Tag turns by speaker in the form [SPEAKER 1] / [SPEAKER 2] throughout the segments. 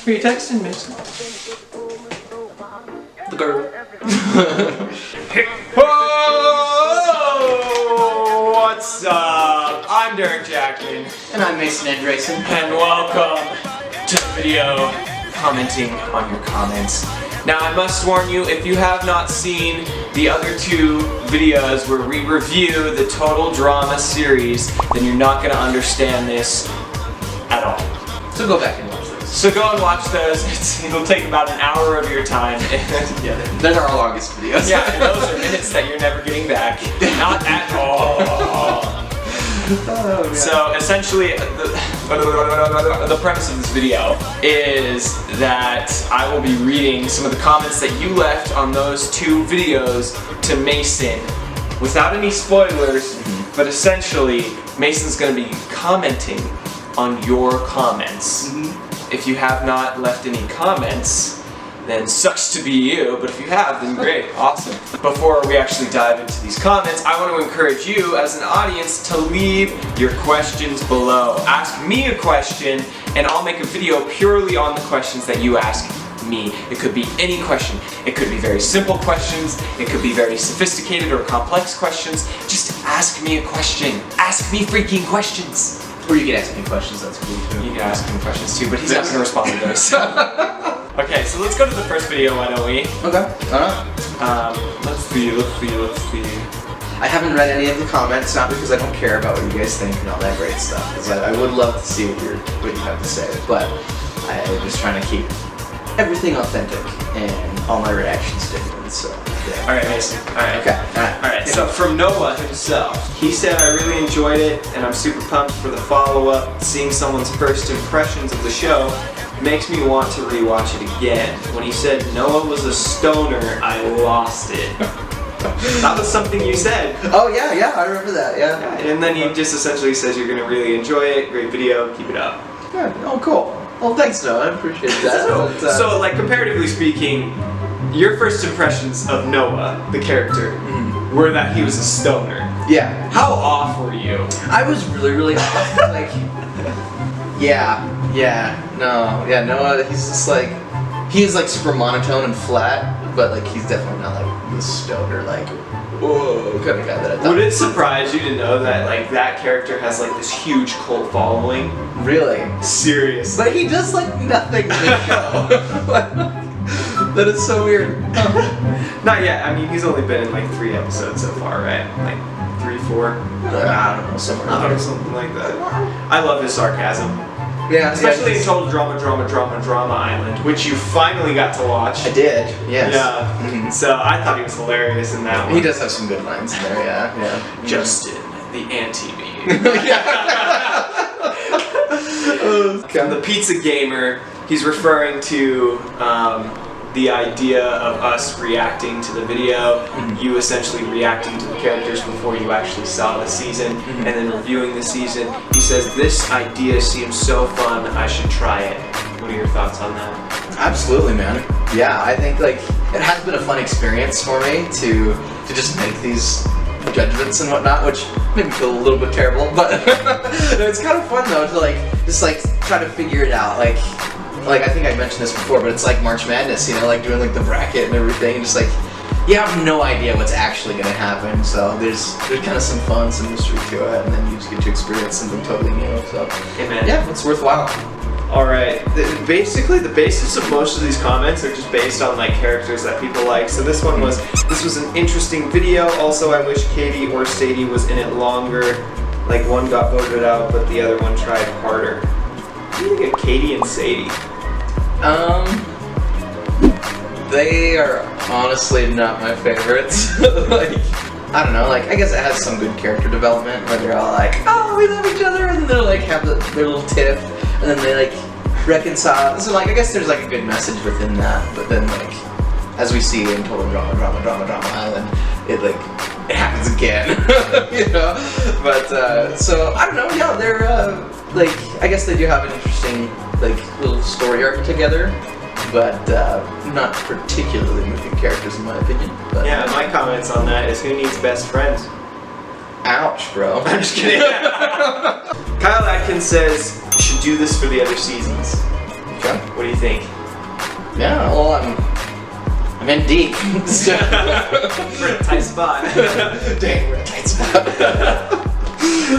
[SPEAKER 1] Who are you texting, Mitch?
[SPEAKER 2] The girl.
[SPEAKER 1] Whoa! What's up? I'm Derek Jackman.
[SPEAKER 2] And I'm Mason Andreessen.
[SPEAKER 1] And welcome to the video commenting on your comments. Now I must warn you, if you have not seen the other two videos where we review the Total Drama series, then you're not going to understand this at all.
[SPEAKER 2] So go back and watch those.
[SPEAKER 1] So go and watch those. It'll take about an hour of your time.
[SPEAKER 2] Yeah, they're our longest videos.
[SPEAKER 1] Yeah, and those are minutes that you're never getting back. Not at all. Oh, so essentially, the premise of this video is that I will be reading some of the comments that you left on those two videos to Mason without any spoilers, but essentially Mason's going to be commenting on your comments. If you have not left any comments, then sucks to be you, but if you have, then great, awesome. Before we actually dive into these comments, I want to encourage you as an audience to leave your questions below. Ask me a question, and I'll make a video purely on the questions that you ask me. It could be any question. It could be very simple questions. It could be very sophisticated or complex questions. Just ask me a question. Ask me freaking questions.
[SPEAKER 2] Or you can ask me questions, that's cool too.
[SPEAKER 1] You can ask him questions too, but he's not going to respond to those. Okay, so let's go to the first video, why don't we?
[SPEAKER 2] Okay,
[SPEAKER 1] Let's see.
[SPEAKER 2] I haven't read any of the comments, not because I don't care about what you guys think and all that great stuff, because I would love to see what you have to say, but I'm just trying to keep everything authentic and all my reactions genuine, so yeah.
[SPEAKER 1] Alright, Mason. Alright.
[SPEAKER 2] Okay.
[SPEAKER 1] Alright, so from Noah himself, he said, I really enjoyed it and I'm super pumped for the follow-up. Seeing someone's first impressions of the show makes me want to rewatch it again. When he said Noah was a stoner, I lost it. That was something you said.
[SPEAKER 2] Oh yeah, I remember that, yeah.
[SPEAKER 1] And then he just essentially says you're going to really enjoy it, great video, keep it up.
[SPEAKER 2] Good. Oh, cool. Well, thanks, Noah. I appreciate that.
[SPEAKER 1] So, like, comparatively speaking, your first impressions of Noah, the character, were that he was a stoner.
[SPEAKER 2] Yeah.
[SPEAKER 1] How off were you?
[SPEAKER 2] I was really off. Like, Noah, he's just like, he is like super monotone and flat, but like he's definitely not like the stoner, like, whoa kind of guy that I thought.
[SPEAKER 1] Would it surprise you to know that like that character has like this huge cult following?
[SPEAKER 2] Really?
[SPEAKER 1] Seriously.
[SPEAKER 2] But he does like nothing in the show. That is so weird.
[SPEAKER 1] Not yet. I mean, he's only been in like 3 episodes so far, right? Like 3, 4?
[SPEAKER 2] I don't know, somewhere
[SPEAKER 1] Or something like that. I love his sarcasm.
[SPEAKER 2] Yeah,
[SPEAKER 1] especially in Total Drama Island, which you finally got to watch.
[SPEAKER 2] I did, yes.
[SPEAKER 1] Yeah. So I thought he was hilarious in that one.
[SPEAKER 2] He does have some good lines in there, yeah.
[SPEAKER 1] Justin, the anti-me. The pizza gamer, he's referring to the idea of us reacting to the video, you essentially reacting to the characters before you actually saw the season, and then reviewing the season. He says, this idea seems so fun, I should try it. What are your thoughts on that?
[SPEAKER 2] Absolutely, man. Yeah, I think like it has been a fun experience for me to just make these judgments and whatnot, which made me feel a little bit terrible, but it's kind of fun though to like just like try to figure it out. Like I think I mentioned this before, but it's like March Madness, you know, like doing like the bracket and everything, and just like you have no idea what's actually gonna happen. So there's kind of some fun, some mystery to it, and then you just get to experience something totally new. So yeah, it's worthwhile.
[SPEAKER 1] Alright, basically the basis of most of these comments are just based on like characters that people like. So this one was, this was an interesting video, also I wish Katie or Sadie was in it longer. Like one got voted out, but the other one tried harder. What do you think of Katie and Sadie?
[SPEAKER 2] They are honestly not my favorites. Like, I don't know, like, I guess it has some good character development where they're all like, oh, we love each other, and then they'll like have their little tiff, and then they like reconcile. So like, I guess there's like a good message within that, but then like, as we see in Total Drama Island, it like, it happens again, you know? But, so, I don't know, yeah, they're, like, I guess they do have an interesting, like, little story arc together, but not particularly moving characters in my opinion. But,
[SPEAKER 1] yeah, my comments on that is who needs best friends?
[SPEAKER 2] Ouch, bro.
[SPEAKER 1] I'm just kidding. Kyle Atkins says you should do this for the other seasons.
[SPEAKER 2] Okay.
[SPEAKER 1] What do you think?
[SPEAKER 2] Yeah, well, I'm in deep. So.
[SPEAKER 1] We're in a tight spot.
[SPEAKER 2] Dang, we're in a tight spot.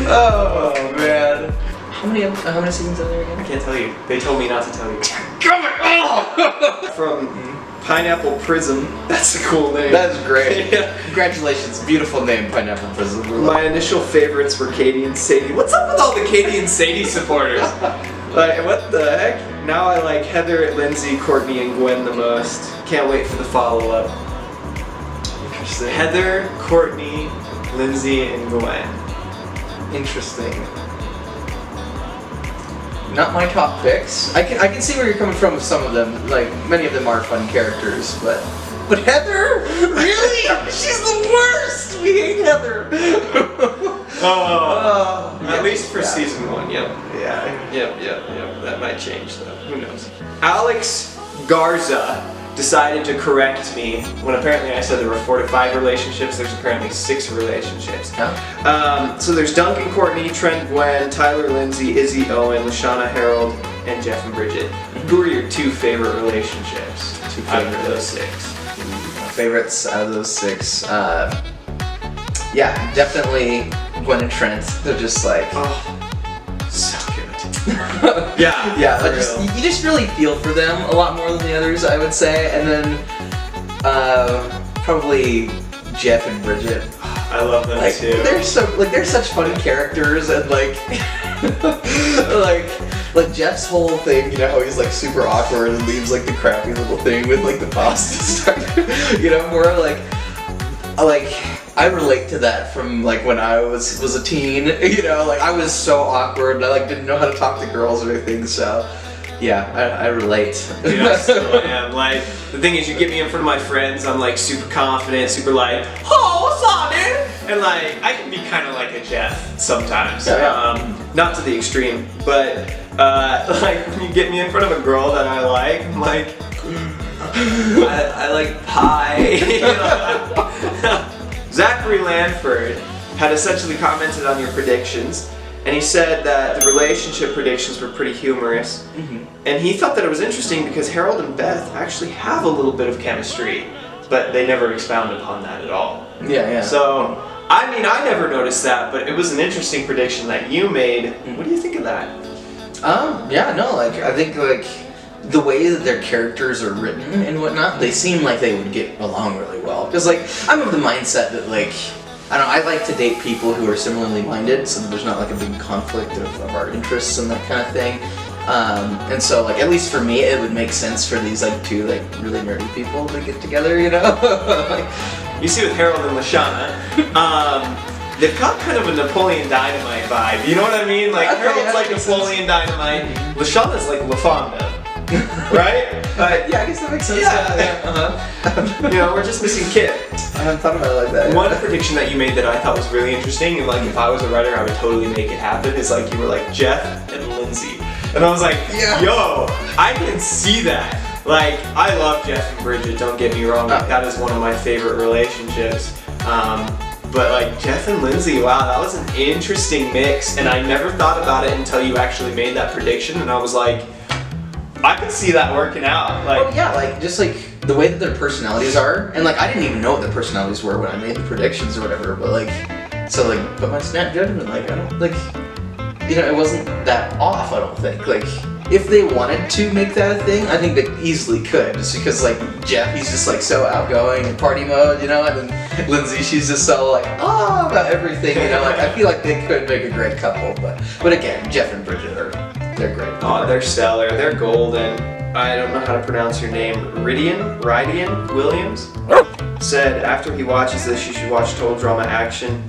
[SPEAKER 2] Oh man. How many seasons are there again?
[SPEAKER 1] I can't tell you. They told me not to tell you.
[SPEAKER 3] From Pineapple Prism. That's a cool name.
[SPEAKER 2] That's great.
[SPEAKER 3] Yeah.
[SPEAKER 2] Congratulations, beautiful name, Pineapple Prism.
[SPEAKER 3] My initial favorites were Katie and Sadie. What's up with all the Katie and Sadie supporters? Like, what the heck? Now I like Heather, Lindsay, Courtney, and Gwen the most. Can't wait for the follow-up.
[SPEAKER 2] Interesting.
[SPEAKER 1] Heather, Courtney, Lindsay, and Gwen.
[SPEAKER 2] Interesting. Not my top picks. I can see where you're coming from with some of them. Like, many of them are fun characters, but Heather? Really? She's the worst! We hate Heather!
[SPEAKER 1] At least for
[SPEAKER 2] yeah.
[SPEAKER 1] season 1, yep.
[SPEAKER 2] Yeah.
[SPEAKER 1] Yep. That might change though. Who knows? Alex Garza decided to correct me when apparently I said there were 4 to 5 relationships. There's apparently 6 relationships.
[SPEAKER 2] Huh?
[SPEAKER 3] So there's Duncan, Courtney, Trent, Gwen, Tyler, Lindsay, Izzy, Owen, Lashana, Harold,
[SPEAKER 1] And Jeff and Bridget. Who are your 2 favorite relationships?
[SPEAKER 2] 2
[SPEAKER 1] out of
[SPEAKER 2] favorite.
[SPEAKER 1] those 6.
[SPEAKER 2] Favorites out of those 6. Yeah, definitely Gwen and Trent. They're just like...
[SPEAKER 1] Oh, so good. Yeah,
[SPEAKER 2] Yeah,
[SPEAKER 1] for
[SPEAKER 2] you just really feel for them a lot more than the others, I would say. And then probably Jeff and Bridget.
[SPEAKER 1] I love them too.
[SPEAKER 2] They're such funny characters, and like like Jeff's whole thing, you know, how he's like super awkward and leaves like the crappy little thing with like the pasta stuck, you know, more like I relate to that from like when I was a teen, you know, like I was so awkward and I like didn't know how to talk to girls or anything, so yeah, I relate.
[SPEAKER 1] Dude, I still am. Like, the thing is, you get me in front of my friends, I'm like super confident, super like, oh, what's up, dude? And like, I can be kind of like a Jeff sometimes.
[SPEAKER 2] Yeah.
[SPEAKER 1] Not to the extreme, but like when you get me in front of a girl that I like, I'm like, I like pie. Zachary Lanford had essentially commented on your predictions. And he said that the relationship predictions were pretty humorous.
[SPEAKER 2] Mm-hmm.
[SPEAKER 1] And he thought that it was interesting because Harold and Beth actually have a little bit of chemistry, but they never expound upon that at all.
[SPEAKER 2] Yeah.
[SPEAKER 1] So, I mean, I never noticed that, but it was an interesting prediction that you made. What do you think of that?
[SPEAKER 2] Yeah, no, like, I think, like, the way that their characters are written and whatnot, they seem like they would get along really well. Because, like, I'm of the mindset that, like, I don't know, I like to date people who are similarly minded, so that there's not, like, a big conflict of our interests and that kind of thing. And so, like, at least for me, it would make sense for these, like, 2, like, really nerdy people to get together, you know?
[SPEAKER 1] Like, you see with Harold and Lashana, they've got kind of a Napoleon Dynamite vibe, you know what I mean? Like,
[SPEAKER 2] Okay,
[SPEAKER 1] Harold's
[SPEAKER 2] that
[SPEAKER 1] like
[SPEAKER 2] makes
[SPEAKER 1] Napoleon Dynamite, Lashana's like La Fonda, right?
[SPEAKER 2] Yeah, I guess that makes sense.
[SPEAKER 1] You know, we're just missing Kit.
[SPEAKER 2] I haven't thought about it like that.
[SPEAKER 1] One prediction that you made that I thought was really interesting, and like if I was a writer, I would totally make it happen, is like you were like Jeff and Lindsay. And I was like,
[SPEAKER 2] Yeah.
[SPEAKER 1] yo, I can see that. Like, I love Jeff and Bridget, don't get me wrong, like, that is one of my favorite relationships. But like Jeff and Lindsay, wow, that was an interesting mix, and I never thought about it until you actually made that prediction, and I was like, I could see that working out. Like,
[SPEAKER 2] well, yeah, like, just like the way that their personalities are, and like I didn't even know what their personalities were when I made the predictions or whatever, but like, so like, but my snap judgment, like, I don't, like, you know, it wasn't that off, I don't think. Like, if they wanted to make that a thing, I think they easily could, just because like Jeff, he's just like so outgoing and party mode, you know, and then Lindsay, she's just so like, oh, about everything, you know, like I feel like they could make a great couple, but again, Jeff and Bridget they're great.
[SPEAKER 1] oh, they're stellar, they're golden. I don't know how to pronounce your name. Rydian Williams said after he watches this, you should watch Total Drama Action.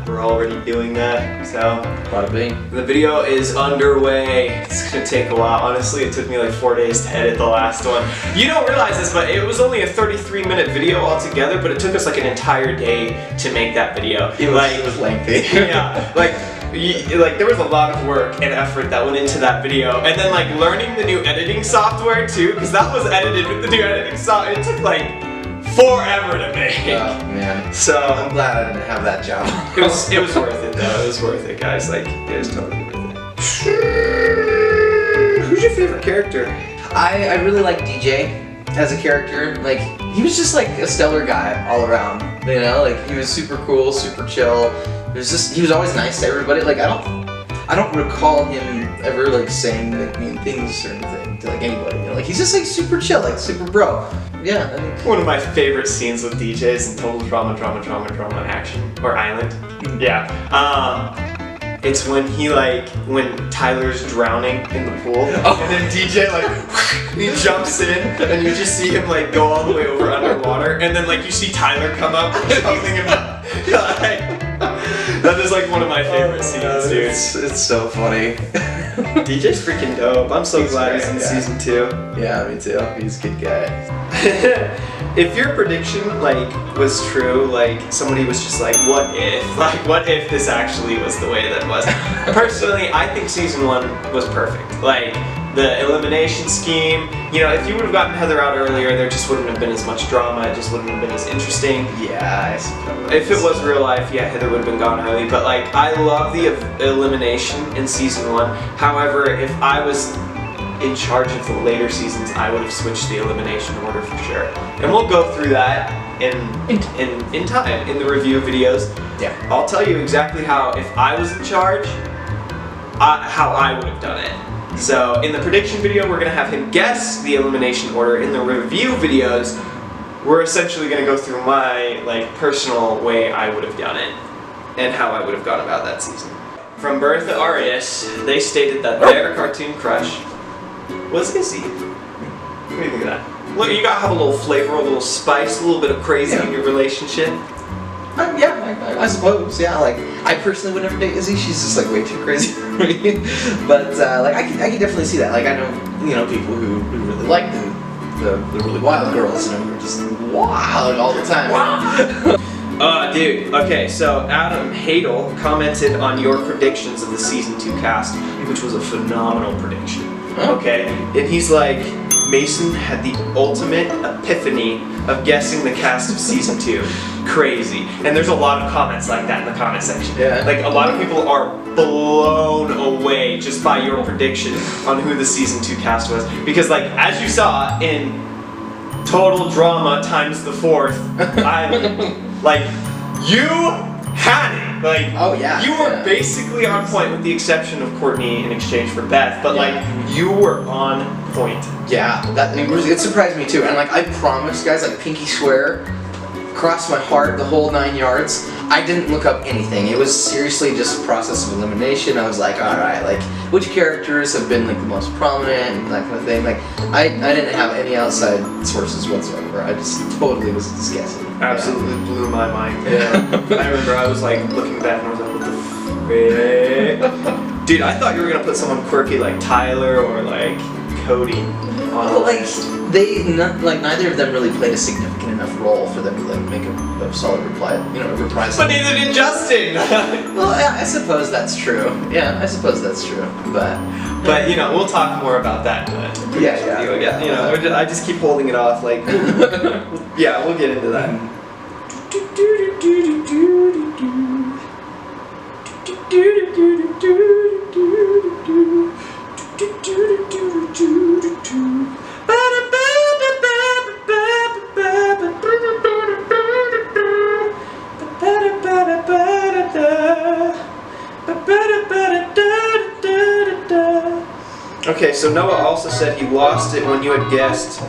[SPEAKER 1] We're already doing that, so
[SPEAKER 2] Bada bing.
[SPEAKER 1] the video is underway. It's gonna take a while. Honestly, it took me like 4 days to edit the last one. You don't realize this, but it was only a 33-minute video altogether, but it took us like an entire day to make that video.
[SPEAKER 2] It was lengthy.
[SPEAKER 1] Yeah, like there was a lot of work and effort that went into that video, and then like learning the new editing software too, because that was edited with the new editing software. It took like forever to make.
[SPEAKER 2] Oh man.
[SPEAKER 1] So
[SPEAKER 2] I'm glad I didn't have that job.
[SPEAKER 1] it was worth it though. It was worth it, guys. Like, it was totally worth it.
[SPEAKER 3] Who's your favorite character?
[SPEAKER 2] I really like DJ as a character. Like, he was just like a stellar guy all around. You know, like he was super cool, super chill. He was always nice to everybody. Like, I don't recall him ever like saying like mean things or anything to like anybody. You know, like he's just like super chill, like super bro. Yeah. I think
[SPEAKER 1] One of my favorite scenes with DJs in Total Drama Action or Island. Yeah. It's when when Tyler's drowning in the pool, and then DJ he jumps in, and you just see him like go all the way over underwater, and then like you see Tyler come up something about that is like one of my favorite scenes, dude.
[SPEAKER 2] It's so funny.
[SPEAKER 3] DJ's freaking dope. I'm so glad he's in season 2.
[SPEAKER 2] Yeah, me too. He's a good guy.
[SPEAKER 3] If your prediction was true, somebody was just like, what if this actually was the way that it was? Personally, I think season 1 was perfect. The elimination scheme, if you would have gotten Heather out earlier, there just wouldn't have been as much drama, it just wouldn't have been as interesting.
[SPEAKER 2] Yeah, I suppose.
[SPEAKER 3] If it was real life, yeah, Heather would have been gone early, but I love the elimination in season 1. However, if I was in charge of the later seasons, I would have switched the elimination order for sure. And we'll go through that in time, in the review videos.
[SPEAKER 2] Yeah.
[SPEAKER 3] I'll tell you exactly how, if I was in charge, how I would have done it. So in the prediction video, we're going to have him guess the elimination order. In the review videos, we're essentially going to go through my personal way I would have done it and how I would have gone about that season. From Bertha Arias, they stated that their cartoon crush was Izzy. What do you think of that? Look, you gotta have a little flavor, a little spice, a little bit of crazy in your relationship.
[SPEAKER 2] Yeah, I suppose. Yeah, I personally would never date Izzy. She's just way too crazy for me. But I can definitely see that. I know people who really like the really wild girls, who are just wild all the time.
[SPEAKER 3] Wow. Dude. Okay, so Adam Hadel commented on your predictions of the season 2 cast, which was a phenomenal prediction. Okay, and he's like, Mason had the ultimate epiphany of guessing the cast of season 2. Crazy. And there's a lot of comments like that in the comment section.
[SPEAKER 2] Yeah.
[SPEAKER 3] A lot of people are blown away just by your prediction on who the season 2 cast was. Because as you saw in Total Drama times the 4th Island, you had it.
[SPEAKER 2] Oh yeah.
[SPEAKER 3] You were basically on point with the exception of Courtney in exchange for Beth, but you were on point.
[SPEAKER 2] Yeah, it surprised me too. And I promise, guys, pinky swear, cross my heart, the whole 9 yards. I didn't look up anything. It was seriously just a process of elimination. I was like, all right, which characters have been the most prominent and that kind of thing. I didn't have any outside sources whatsoever. I just totally was just guessing.
[SPEAKER 3] Absolutely blew my mind.
[SPEAKER 2] Yeah.
[SPEAKER 3] I remember I was looking back and I was like, what the frick? Dude, I thought you were gonna put someone quirky like Tyler or Cody on.
[SPEAKER 2] Well, neither of them really played a significant enough role for them to make a solid reprise.
[SPEAKER 3] But neither did Justin.
[SPEAKER 2] Well, yeah, I suppose that's true. Yeah, I suppose that's true. But
[SPEAKER 3] we'll talk more about that.
[SPEAKER 2] Yeah.
[SPEAKER 3] I just keep holding it off. Yeah, we'll get into that. Okay, so Noah also said he lost it when you had guessed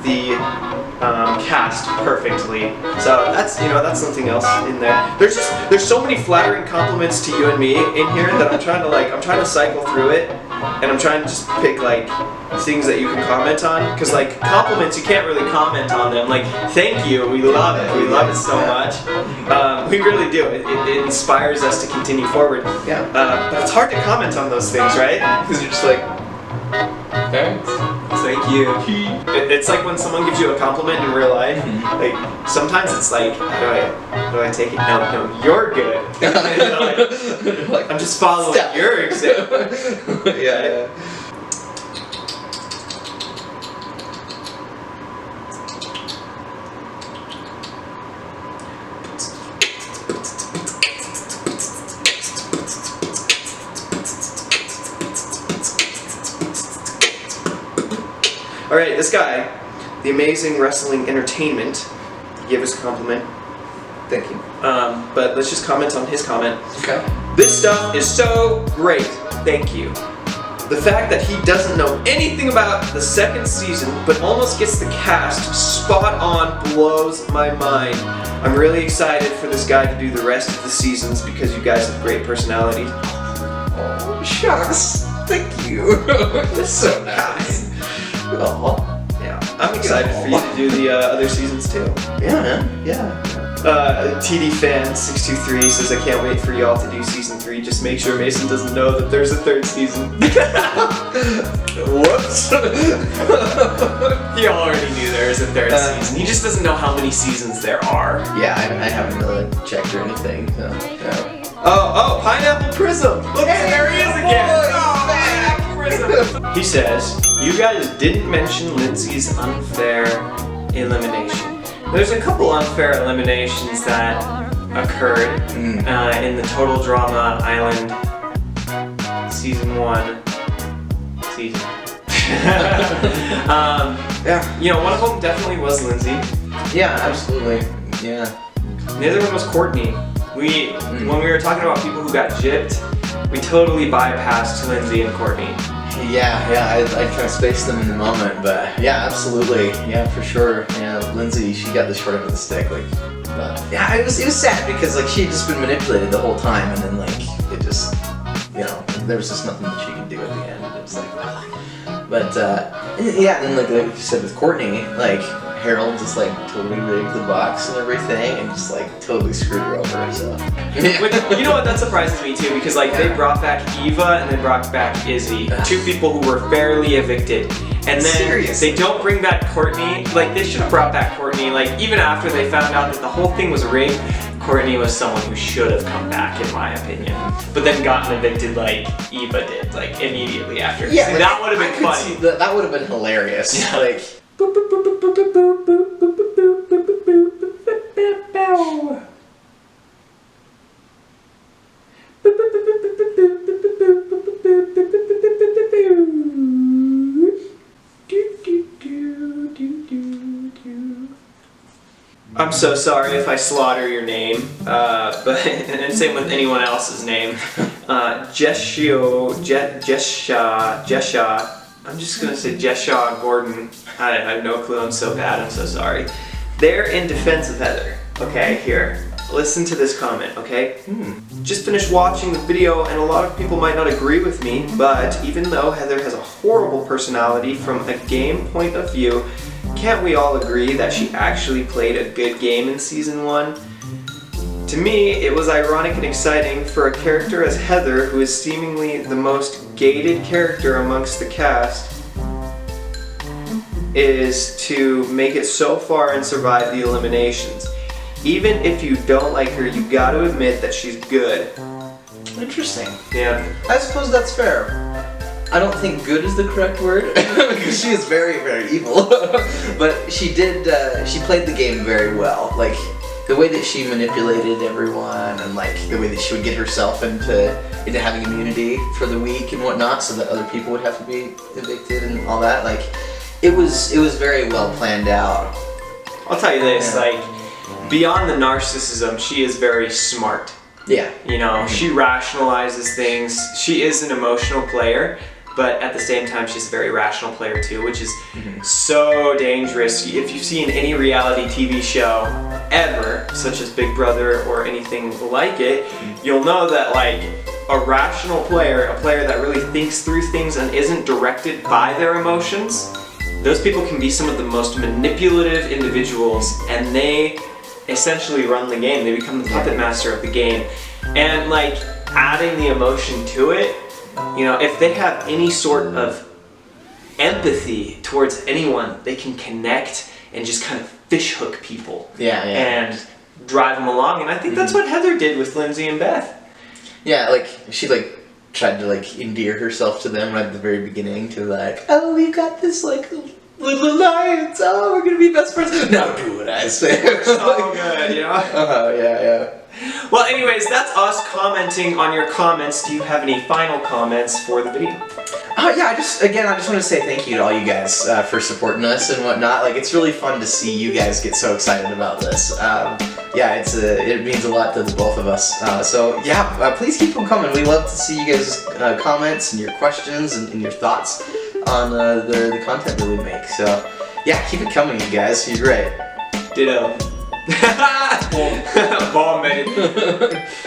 [SPEAKER 3] the cast perfectly. So that's something else in there. There's so many flattering compliments to you and me in here that I'm trying to cycle through it, and I'm trying to just pick things that you can comment on, because compliments you can't really comment on them. Thank you, we love it so much. We really do. It inspires us to continue forward.
[SPEAKER 2] Yeah.
[SPEAKER 3] But it's hard to comment on those things, right? Because you're just thanks. Thank you. It's like when someone gives you a compliment in real life. Sometimes it's how do I take it? No, you're good. I'm just following your example. Yeah. All right, this guy, the Amazing Wrestling Entertainment, gave us a compliment.
[SPEAKER 2] Thank you.
[SPEAKER 3] But let's just comment on his comment.
[SPEAKER 2] Okay.
[SPEAKER 3] This stuff is so great. Thank you. The fact that he doesn't know anything about the second season, but almost gets the cast spot on, blows my mind. I'm really excited for this guy to do the rest of the seasons because you guys have great personalities.
[SPEAKER 2] Oh, shucks. Thank you. That's so nice. Oh.
[SPEAKER 3] Yeah, I'm excited for you to do the other seasons too.
[SPEAKER 2] Yeah, man. Yeah.
[SPEAKER 3] TD Fan 623 says, I can't wait for y'all to do season 3. Just make sure Mason doesn't know that there's a third season.
[SPEAKER 2] Whoops.
[SPEAKER 1] He already knew there was a third season. He just doesn't know how many seasons there are.
[SPEAKER 2] Yeah, I haven't really checked or anything. So, yeah.
[SPEAKER 3] Oh, Pineapple Prism! Look,
[SPEAKER 1] There he is again!
[SPEAKER 3] Oh, Pineapple Prism! He says, you guys didn't mention Lindsay's unfair elimination. There's a couple unfair eliminations that occurred in the Total Drama Island season 1 season.
[SPEAKER 2] Yeah.
[SPEAKER 3] You know, one of them definitely was Lindsay.
[SPEAKER 2] Yeah, absolutely. Yeah.
[SPEAKER 3] The other one was Courtney. When we were talking about people who got gypped, we totally bypassed Lindsay and Courtney.
[SPEAKER 2] Yeah, I kind of spaced them in the moment, but yeah, absolutely, yeah, for sure. Yeah, Lindsay, she got the short end of the stick, like, yeah, it was sad because like she had just been manipulated the whole time, and then like it just, you know, there was just nothing that she could do at the end. It was like, but yeah, and like you said with Courtney, like Harold just like totally rigged the box and everything, and just like totally screwed her over. So.
[SPEAKER 1] But you know what, that surprises me too, because like they brought back Eva and they brought back Izzy, 2 people who were fairly evicted, and then
[SPEAKER 2] Seriously?
[SPEAKER 1] they don't bring back Courtney. Like they should have brought back Courtney. Like even after they found out that the whole thing was rigged, Courtney was someone who should have come back, in my opinion. But then gotten evicted like Eva did, like immediately after.
[SPEAKER 2] Yeah,
[SPEAKER 1] so
[SPEAKER 2] like,
[SPEAKER 1] that would have been funny.
[SPEAKER 2] That would have been hilarious.
[SPEAKER 1] Yeah.
[SPEAKER 2] Like.
[SPEAKER 1] I'm so sorry if I slaughter your name, but and same with anyone else's name. Jesha. I'm just gonna say Jesha Gordon. I have no clue. I'm so bad. I'm so sorry. They're in defense of Heather. Okay, here. Listen to this comment, okay? Just finished watching the video, and a lot of people might not agree with me, but even though Heather has a horrible personality from a game point of view, can't we all agree that she actually played a good game in season 1? To me, it was ironic and exciting for a character as Heather, who is seemingly the most gated character amongst the cast, is to make it so far and survive the eliminations. Even if you don't like her, you gotta admit that she's good.
[SPEAKER 2] Interesting.
[SPEAKER 1] Yeah.
[SPEAKER 2] I suppose that's fair. I don't think good is the correct word because she is very, very evil. But she did. She played the game very well. Like the way that she manipulated everyone, and like the way that she would get herself into having immunity for the week and whatnot, so that other people would have to be evicted and all that. Like it was very well planned out.
[SPEAKER 1] I'll tell you this, like, beyond the narcissism, she is very smart.
[SPEAKER 2] Yeah.
[SPEAKER 1] You know, she rationalizes things. She is an emotional player, but at the same time, she's a very rational player too, which is so dangerous. If you've seen any reality TV show ever, such as Big Brother or anything like it, you'll know that like a rational player, a player that really thinks through things and isn't directed by their emotions, those people can be some of the most manipulative individuals, and they essentially run the game. They become the puppet master of the game. And like adding the emotion to it, you know, if they have any sort of empathy towards anyone, they can connect and just kind of fishhook people. And drive them along. And I think that's what Heather did with Lindsay and Beth.
[SPEAKER 2] Yeah, like she like tried to like endear herself to them right at the very beginning, to like, oh, we've got this like little alliance, oh, we're gonna be best friends. Now do what I say.
[SPEAKER 1] So good, you know?
[SPEAKER 2] Yeah.
[SPEAKER 1] Well, anyways, that's us commenting on your comments. Do you have any final comments for the video?
[SPEAKER 2] Oh yeah, I just want to say thank you to all you guys for supporting us and whatnot. Like, it's really fun to see you guys get so excited about this. Yeah, it means a lot to the both of us. So yeah, please keep them coming. We love to see you guys' comments and your questions and your thoughts on the content that we make. So yeah, keep it coming, you guys. You're great.
[SPEAKER 1] Ditto. Ball made.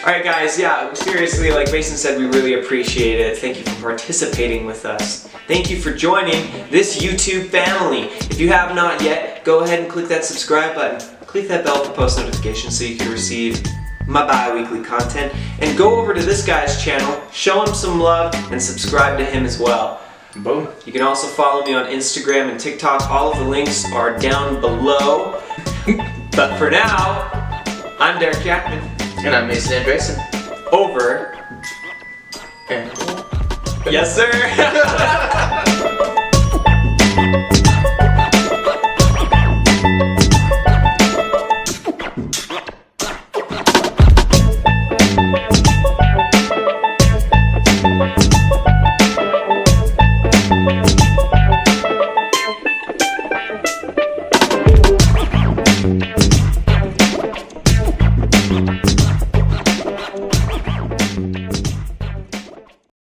[SPEAKER 1] Alright guys, yeah, seriously, like Mason said, we really appreciate it. Thank you for participating with us. Thank you for joining this YouTube family. If you have not yet, go ahead and click that subscribe button. Click that bell for post notifications so you can receive my bi-weekly content. And go over to this guy's channel, show him some love, and subscribe to him as well.
[SPEAKER 2] Boom.
[SPEAKER 1] You can also follow me on Instagram and TikTok. All of the links are down below. But for now, I'm Derek Jackman.
[SPEAKER 2] And I'm Mason Andreessen.
[SPEAKER 1] Over.
[SPEAKER 2] And
[SPEAKER 1] Yes, sir.